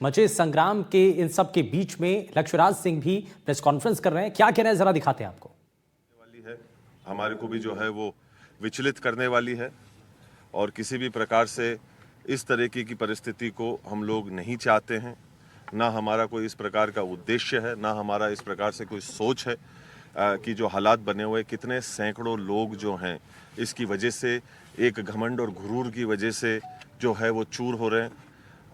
मचे संग्राम के इन सब के बीच में लक्ष्यराज सिंह भी प्रेस कॉन्फ्रेंस कर रहे हैं। क्या कह रहे हैं, जरा दिखाते हैं आपको। वाली है, हमारे को भी जो है वो विचलित करने वाली है और किसी भी प्रकार से इस तरीके की परिस्थिति को हम लोग नहीं चाहते हैं। ना हमारा कोई इस प्रकार का उद्देश्य है, ना हमारा इस प्रकार से कोई सोच है कि जो हालात बने हुए, कितने सैकड़ों लोग जो हैं इसकी वजह से, एक घमंड और गुरूर की वजह से जो है वो चूर हो रहे हैं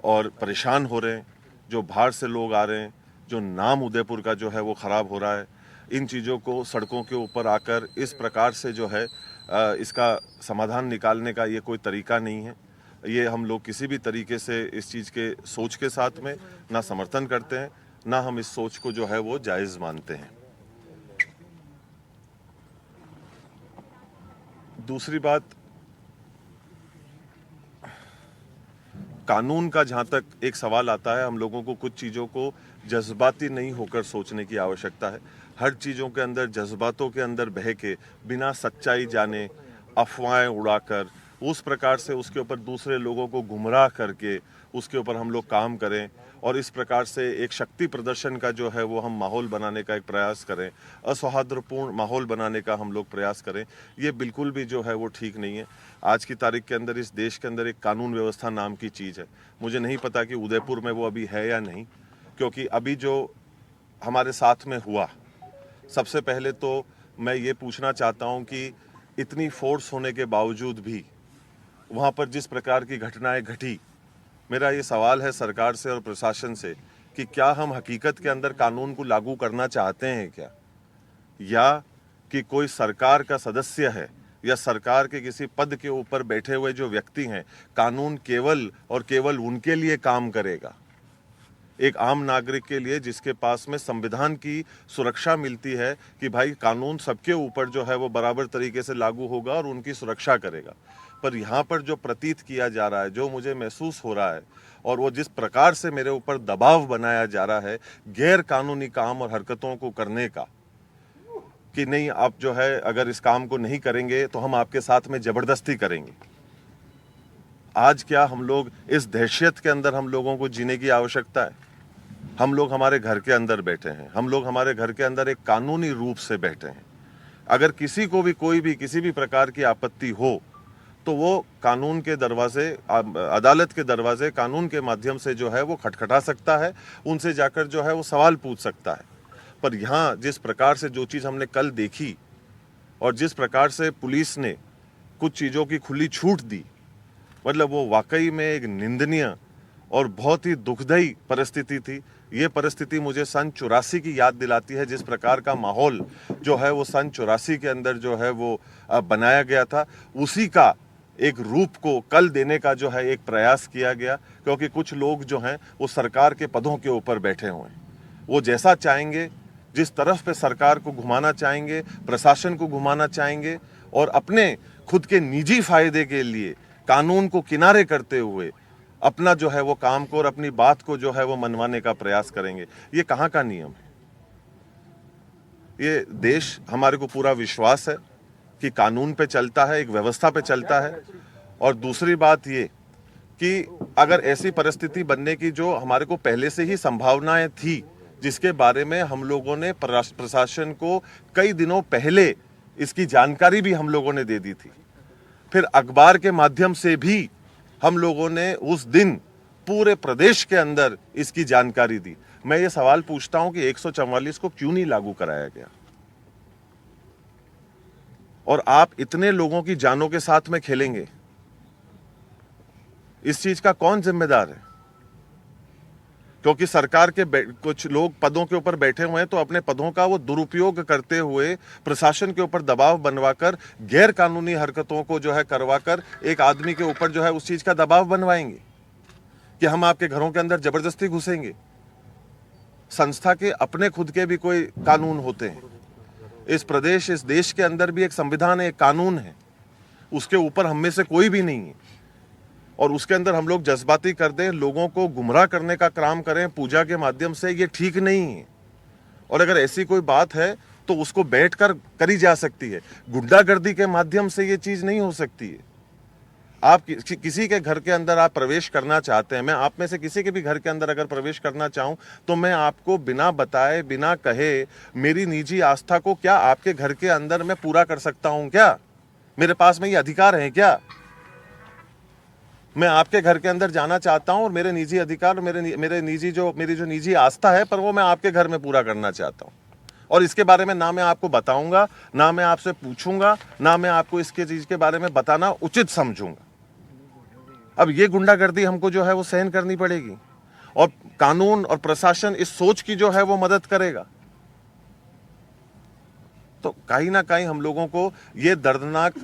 और परेशान हो रहे हैं। जो बाहर से लोग आ रहे हैं, जो नाम उदयपुर का जो है वो ख़राब हो रहा है। इन चीज़ों को सड़कों के ऊपर आकर इस प्रकार से जो है इसका समाधान निकालने का ये कोई तरीका नहीं है। ये हम लोग किसी भी तरीके से इस चीज़ के सोच के साथ में ना समर्थन करते हैं, ना हम इस सोच को जो है वो जायज़ मानते हैं। दूसरी बात, कानून का जहाँ तक एक सवाल आता है, हम लोगों को कुछ चीज़ों को जज्बाती नहीं होकर सोचने की आवश्यकता है। हर चीज़ों के अंदर जज्बातों के अंदर बह के, बिना सच्चाई जाने, अफवाहें उड़ाकर, उस प्रकार से उसके ऊपर दूसरे लोगों को गुमराह करके उसके ऊपर हम लोग काम करें और इस प्रकार से एक शक्ति प्रदर्शन का जो है वो हम माहौल बनाने का एक प्रयास करें, असौहार्दपूर्ण माहौल बनाने का हम लोग प्रयास करें, ये बिल्कुल भी जो है वो ठीक नहीं है। आज की तारीख के अंदर इस देश के अंदर एक कानून व्यवस्था नाम की चीज़ है। मुझे नहीं पता कि उदयपुर में वो अभी है या नहीं, क्योंकि अभी जो हमारे साथ में हुआ, सबसे पहले तो मैं ये पूछना चाहता हूँ कि इतनी फोर्स होने के बावजूद भी वहाँ पर जिस प्रकार की घटनाएं घटी, मेरा ये सवाल है सरकार से और प्रशासन से कि क्या हम हकीकत के अंदर कानून को लागू करना चाहते हैं क्या, या कि कोई सरकार का सदस्य है या सरकार के किसी पद के ऊपर बैठे हुए जो व्यक्ति हैं, कानून केवल और केवल उनके लिए काम करेगा, एक आम नागरिक के लिए जिसके पास में संविधान की सुरक्षा मिलती है कि भाई कानून सबके ऊपर जो है वो बराबर तरीके से लागू होगा और उनकी सुरक्षा करेगा। पर यहाँ पर जो प्रतीत किया जा रहा है, जो मुझे महसूस हो रहा है और वो जिस प्रकार से मेरे ऊपर दबाव बनाया जा रहा है गैर कानूनी काम और हरकतों को करने का, कि नहीं आप जो है अगर इस काम को नहीं करेंगे तो हम आपके साथ में जबरदस्ती करेंगे। आज क्या हम लोग इस दहशत के अंदर हम लोगों को जीने की आवश्यकता है? हम लोग हमारे घर के अंदर बैठे हैं, हम लोग हमारे घर के अंदर एक कानूनी रूप से बैठे हैं। अगर किसी को भी कोई भी किसी भी प्रकार की आपत्ति हो तो वो कानून के दरवाजे, अदालत के दरवाजे, कानून के माध्यम से जो है वो खटखटा सकता है, उनसे जाकर जो है वो सवाल पूछ सकता है। पर यहाँ जिस प्रकार से जो चीज़ हमने कल देखी और जिस प्रकार से पुलिस ने कुछ चीज़ों की खुली छूट दी, मतलब वो वाकई में एक निंदनीय और बहुत ही दुखदायी परिस्थिति थी। ये परिस्थिति मुझे सन 84 की याद दिलाती है, जिस प्रकार का माहौल जो है वो सन 84 के अंदर जो है वो बनाया गया था, उसी का एक रूप को कल देने का जो है एक प्रयास किया गया। क्योंकि कुछ लोग जो हैं वो सरकार के पदों के ऊपर बैठे हुए हैं, वो जैसा चाहेंगे, जिस तरफ पे सरकार को घुमाना चाहेंगे, प्रशासन को घुमाना चाहेंगे और अपने खुद के निजी फायदे के लिए कानून को किनारे करते हुए अपना जो है वो काम को और अपनी बात को जो है वो मनवाने का प्रयास करेंगे। ये कहाँ का नियम है? ये देश, हमारे को पूरा विश्वास है कि कानून पे चलता है, एक व्यवस्था पे चलता है। और दूसरी बात ये कि अगर ऐसी परिस्थिति बनने की जो हमारे को पहले से ही संभावनाएं थी, जिसके बारे में हम लोगों ने प्रशासन को कई दिनों पहले इसकी जानकारी भी हम लोगों ने दे दी थी, फिर अखबार के माध्यम से भी हम लोगों ने उस दिन पूरे प्रदेश के अंदर इसकी जानकारी दी। मैं ये सवाल पूछता हूं कि 144 को क्यों नहीं लागू कराया गया? और आप इतने लोगों की जानों के साथ में खेलेंगे, इस चीज का कौन जिम्मेदार है? क्योंकि सरकार के कुछ लोग पदों के ऊपर बैठे हुए हैं तो अपने पदों का वो दुरुपयोग करते हुए प्रशासन के ऊपर दबाव बनवाकर, गैर कानूनी हरकतों को जो है करवाकर एक आदमी के ऊपर जो है उस चीज का दबाव बनवाएंगे कि हम आपके घरों के अंदर जबरदस्ती घुसेंगे। संस्था के अपने खुद के भी कोई कानून होते हैं। इस प्रदेश, इस देश के अंदर भी एक संविधान है, एक कानून है, उसके ऊपर हम में से कोई भी नहीं है। और उसके अंदर हम लोग जज्बाती कर दें, लोगों को गुमराह करने का काम करें पूजा के माध्यम से, ये ठीक नहीं है। और अगर ऐसी कोई बात है तो उसको बैठकर करी जा सकती है, गुंडागर्दी के माध्यम से ये चीज नहीं हो सकती है। आप किसी के घर के अंदर आप प्रवेश करना चाहते हैं, मैं आप में से किसी के भी घर के अंदर अगर प्रवेश करना चाहूं तो मैं आपको बिना बताए, बिना कहे, मेरी निजी आस्था को क्या आपके घर के अंदर मैं पूरा कर सकता हूं? क्या मेरे पास में ये अधिकार है? क्या मैं आपके घर के अंदर जाना चाहता हूं और मेरे निजी अधिकार, मेरी जो निजी आस्था है, पर वो मैं आपके घर में पूरा करना चाहता हूं, और इसके बारे में ना मैं आपको बताऊंगा, ना मैं आपसे पूछूंगा, ना मैं आपको इसके चीज के बारे में बताना उचित समझूंगा। अब ये गुंडागर्दी हमको जो है वो सहन करनी पड़ेगी, और कानून और प्रशासन इस सोच की जो है वो मदद करेगा। तो कहीं ना कहीं हम लोगों को ये दर्दनाक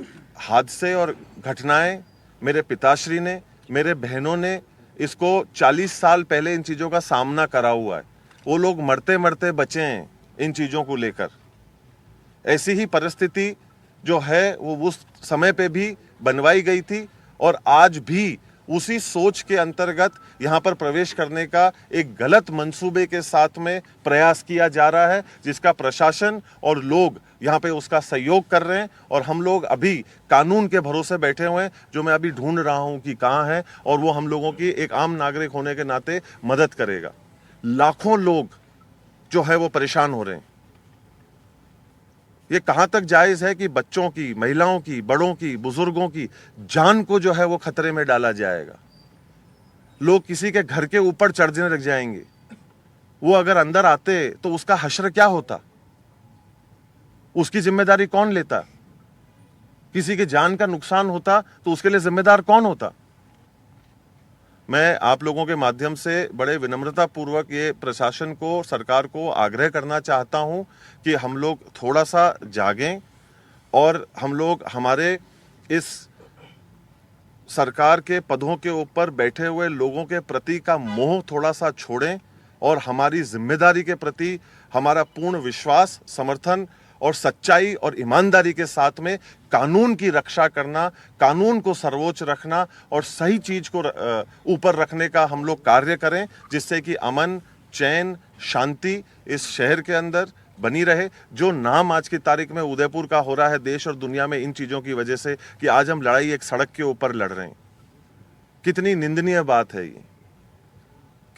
हादसे और घटनाएं, मेरे पिताश्री ने, मेरे बहनों ने इसको 40 साल पहले इन चीजों का सामना करा हुआ है। वो लोग मरते मरते बचे हैं इन चीजों को लेकर। ऐसी ही परिस्थिति जो है वो उस समय पे भी बनवाई गई थी, और आज भी उसी सोच के अंतर्गत यहाँ पर प्रवेश करने का एक गलत मंसूबे के साथ में प्रयास किया जा रहा है, जिसका प्रशासन और लोग यहाँ पे उसका सहयोग कर रहे हैं। और हम लोग अभी कानून के भरोसे बैठे हुए हैं, जो मैं अभी ढूंढ रहा हूँ कि कहाँ है, और वो हम लोगों की एक आम नागरिक होने के नाते मदद करेगा। लाखों लोग जो है वो परेशान हो रहे हैं। ये कहां तक जायज है कि बच्चों की, महिलाओं की, बड़ों की, बुजुर्गों की जान को जो है वो खतरे में डाला जाएगा? लोग किसी के घर के ऊपर चढ़ने लग जाएंगे। वो अगर अंदर आते तो उसका हश्र क्या होता? उसकी जिम्मेदारी कौन लेता? किसी की जान का नुकसान होता तो उसके लिए जिम्मेदार कौन होता? मैं आप लोगों के माध्यम से बड़े विनम्रता पूर्वक ये प्रशासन को, सरकार को आग्रह करना चाहता हूं कि हम लोग थोड़ा सा जागें, और हम लोग हमारे इस सरकार के पदों के ऊपर बैठे हुए लोगों के प्रति का मोह थोड़ा सा छोड़ें, और हमारी जिम्मेदारी के प्रति हमारा पूर्ण विश्वास, समर्थन और सच्चाई और ईमानदारी के साथ में कानून की रक्षा करना, कानून को सर्वोच्च रखना और सही चीज को ऊपर रखने का हम लोग कार्य करें, जिससे कि अमन, चैन, शांति इस शहर के अंदर बनी रहे। जो नाम आज की तारीख में उदयपुर का हो रहा है देश और दुनिया में इन चीजों की वजह से, कि आज हम लड़ाई एक सड़क के ऊपर लड़ रहे हैं, कितनी निंदनीय बात है ये।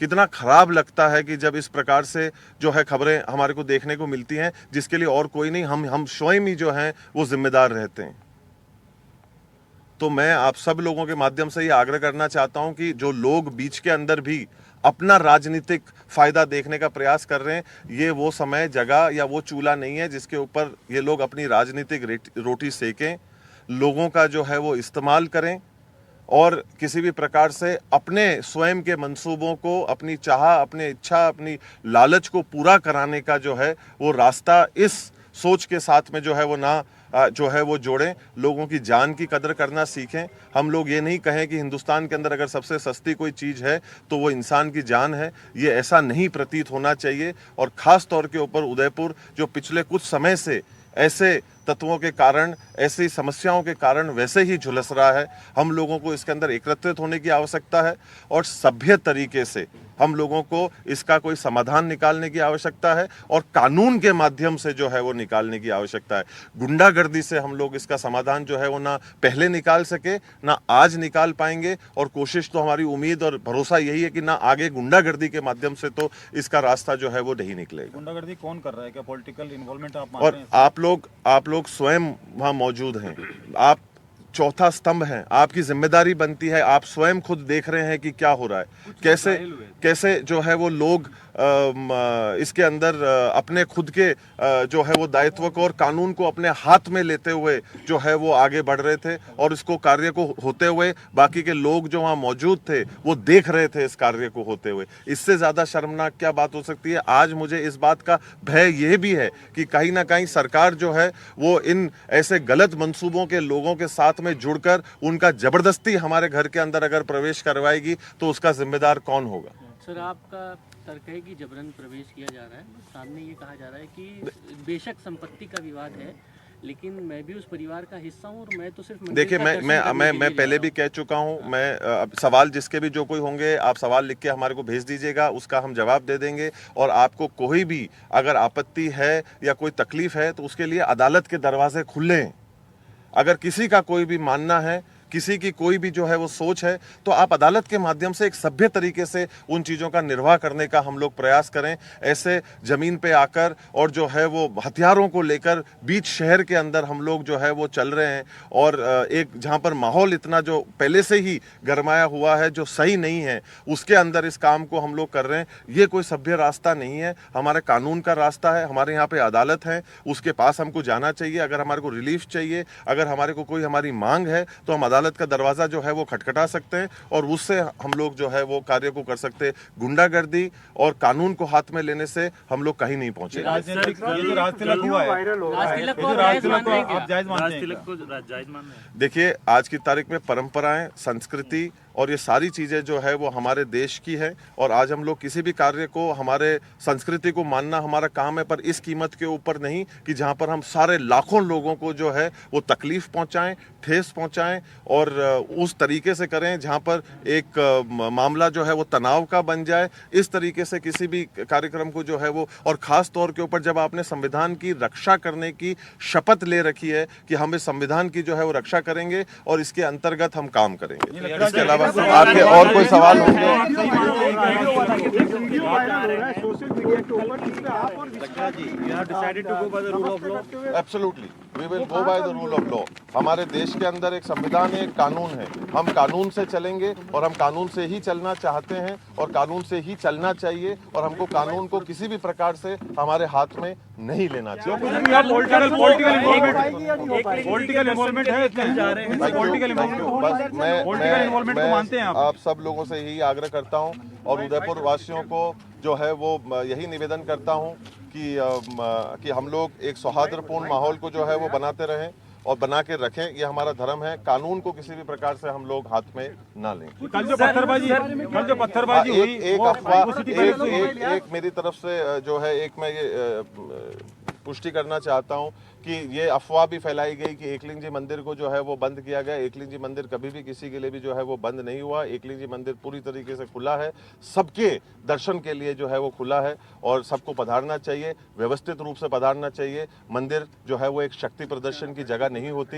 कितना खराब लगता है कि जब इस प्रकार से जो है खबरें हमारे को देखने को मिलती हैं, जिसके लिए और कोई नहीं, हम स्वयं ही जो हैं वो जिम्मेदार रहते हैं। तो मैं आप सब लोगों के माध्यम से ये आग्रह करना चाहता हूं कि जो लोग बीच के अंदर भी अपना राजनीतिक फायदा देखने का प्रयास कर रहे हैं, ये वो समय, जगह या वो चूल्हा नहीं है जिसके ऊपर ये लोग अपनी राजनीतिक रोटी सेकें। लोगों का जो है वो इस्तेमाल करें, और किसी भी प्रकार से अपने स्वयं के मंसूबों को, अपनी चाह, अपनी इच्छा, अपनी लालच को पूरा कराने का जो है वो रास्ता इस सोच के साथ में जो है वो ना जो है वो जोड़ें। लोगों की जान की कदर करना सीखें। हम लोग ये नहीं कहें कि हिंदुस्तान के अंदर अगर सबसे सस्ती कोई चीज़ है तो वो इंसान की जान है, ये ऐसा नहीं प्रतीत होना चाहिए। और ख़ास तौर के ऊपर उदयपुर जो पिछले कुछ समय से ऐसे तत्वों के कारण, ऐसी समस्याओं के कारण वैसे ही झुलस रहा है, हम लोगों को इसके अंदर एकत्रित होने की आवश्यकता है, और सभ्य तरीके से हम लोगों को इसका कोई समाधान निकालने की आवश्यकता है, और कानून के माध्यम से जो है वो निकालने की आवश्यकता है। गुंडागर्दी से हम लोग इसका समाधान जो है वो ना पहले निकाल सके, ना आज निकाल पाएंगे, और कोशिश तो हमारी उम्मीद और भरोसा यही है कि ना आगे गुंडागर्दी के माध्यम से तो इसका रास्ता जो है वो नहीं निकलेगा। गुंडागर्दी कौन कर रहा है? क्या पॉलिटिकल इन्वॉल्वमेंट आप और आप लोग स्वयं वहां मौजूद हैं, आप चौथा स्तंभ हैं, आपकी जिम्मेदारी बनती है। आप स्वयं खुद देख रहे हैं कि क्या हो रहा है, कैसे जो है वो लोग इसके अंदर अपने खुद के जो है वो दायित्व को और कानून को अपने हाथ में लेते हुए जो है वो आगे बढ़ रहे थे, और इसको कार्य को होते हुए बाकी के लोग जो वहाँ मौजूद थे वो देख रहे थे इस कार्य को होते हुए। इससे ज़्यादा शर्मनाक क्या बात हो सकती है? आज मुझे इस बात का भय ये भी है कि कहीं ना कहीं सरकार जो है वो इन ऐसे गलत मंसूबों के लोगों के साथ में जुड़कर उनका जबरदस्ती हमारे घर के अंदर अगर प्रवेश करवाएगी तो उसका जिम्मेदार कौन होगा? सर, आपका तर्क है कि जबरन प्रवेश किया जा रहा है। सामने ये कहा जा रहा है कि बेशक संपत्ति का विवाद है, लेकिन मैं भी उस परिवार का हिस्सा हूँ, और मैं तो सिर्फ देखिए, मैं पहले भी कह चुका हूँ, मैं सवाल जिसके भी जो कोई होंगे आप सवाल लिख के हमारे को भेज दीजिएगा, उसका हम जवाब दे देंगे। और आपको कोई भी अगर आपत्ति है या कोई तकलीफ है तो उसके लिए अदालत के दरवाजे खुले हैं। अगर किसी का कोई भी मानना है किसी की कोई भी जो है वो सोच है, तो आप अदालत के माध्यम से एक सभ्य तरीके से उन चीज़ों का निर्वाह करने का हम लोग प्रयास करें। ऐसे ज़मीन पे आकर और जो है वो हथियारों को लेकर बीच शहर के अंदर हम लोग जो है वो चल रहे हैं, और एक जहाँ पर माहौल इतना जो पहले से ही गरमाया हुआ है, जो सही नहीं है, उसके अंदर इस काम को हम लोग कर रहे हैं। ये कोई सभ्य रास्ता नहीं है, हमारे कानून का रास्ता है। हमारे यहाँ पे अदालत है, उसके पास हमको जाना चाहिए। अगर हमारे को रिलीफ चाहिए, अगर हमारे को कोई हमारी मांग है, तो हम अदालत का दरवाज़ा जो है वो खटखटा सकते हैं और उससे हम लोग जो है वो कार्य को कर सकते हैं। गुंडागर्दी और कानून को हाथ में लेने से हम लोग कहीं नहीं पहुंचे। राजनीतिक ये जो राजतिलक हुआ है, राजतिलक को ये जो जायज राजतिलक को मान रहे हैं आप जायज मानते हैं? देखिए, आज की तारीख में परंपराएं, संस्कृति और ये सारी चीज़ें जो है वो हमारे देश की है, और आज हम लोग किसी भी कार्य को, हमारे संस्कृति को मानना हमारा काम है, पर इस कीमत के ऊपर नहीं कि जहाँ पर हम सारे लाखों लोगों को जो है वो तकलीफ पहुँचाएं, ठेस पहुँचाएं, और उस तरीके से करें जहाँ पर एक मामला जो है वो तनाव का बन जाए। इस तरीके से किसी भी कार्यक्रम को जो है वो, और ख़ास तौर के ऊपर जब आपने संविधान की रक्षा करने की शपथ ले रखी है कि हम इस संविधान की जो है वो रक्षा करेंगे और इसके अंतर्गत हम काम करेंगे। इसके अलावा आपके और कोई सवाल होंगे? Absolutely, we will go by the rule of law. हमारे देश के अंदर एक संविधान है, एक कानून है, हम कानून से चलेंगे और हम कानून से ही चलना चाहते हैं और कानून से ही चलना चाहिए, और हमको कानून को किसी भी प्रकार से हमारे हाथ में नहीं लेना चाहिए। पॉलिटिकल इन्वॉल्वमेंट है इसमें, पॉलिटिकल इन्वॉल्वमेंट को मानते हैं आप? आप सब लोगों से यही आग्रह करता हूं और उदयपुर वासियों को जो है वो यही निवेदन करता हूं कि हम लोग एक सौहार्दपूर्ण माहौल को जो है वो बनाते रहें और बना के रखें। ये हमारा धर्म है। कानून को किसी भी प्रकार से हम लोग हाथ में ना लें। कल जो पत्थरबाजी हुई, एक अफवाह, एक मेरी तरफ से जो है, एक मैं ये पुष्टि करना चाहता हूं कि ये अफवाह भी फैलाई गई कि एकलिंग जी मंदिर को जो है वो बंद किया गया। एकलिंग जी मंदिर कभी भी किसी के लिए भी जो है वो बंद नहीं हुआ। एकलिंग जी मंदिर पूरी तरीके से खुला है, सबके दर्शन के लिए जो है वो खुला है, और सबको पधारना चाहिए, व्यवस्थित रूप से पधारना चाहिए। मंदिर जो है वो एक शक्ति प्रदर्शन की जगह नहीं होती।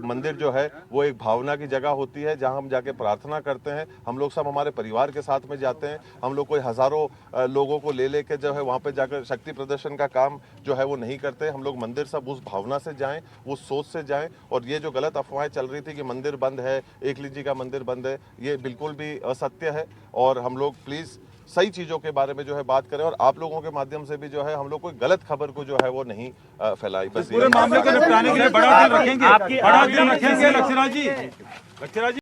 मंदिर जो है वो एक भावना की जगह होती है, जहाँ हम जाके प्रार्थना करते हैं। हम लोग सब हमारे परिवार के साथ में जाते हैं। हम लोग कोई हज़ारों लोगों को ले लेके जो है वहाँ पे जाकर शक्ति प्रदर्शन का काम जो है वो नहीं करते। हम लोग मंदिर सब उस भावना से जाएं, उस सोच से जाएं, और ये जो गलत अफवाहें चल रही थी कि मंदिर बंद है, एकलिंग जी का मंदिर बंद है, ये बिल्कुल भी असत्य है। और हम लोग प्लीज़ सही चीज़ों के बारे में जो है बात करें, और आप लोगों के माध्यम से भी जो है हम लोग कोई गलत खबर को जो है वो नहीं फैलाई। बस पूरे मामले को निपटाने के लिए बड़ा दिल रखेंगे लक्षराज जी।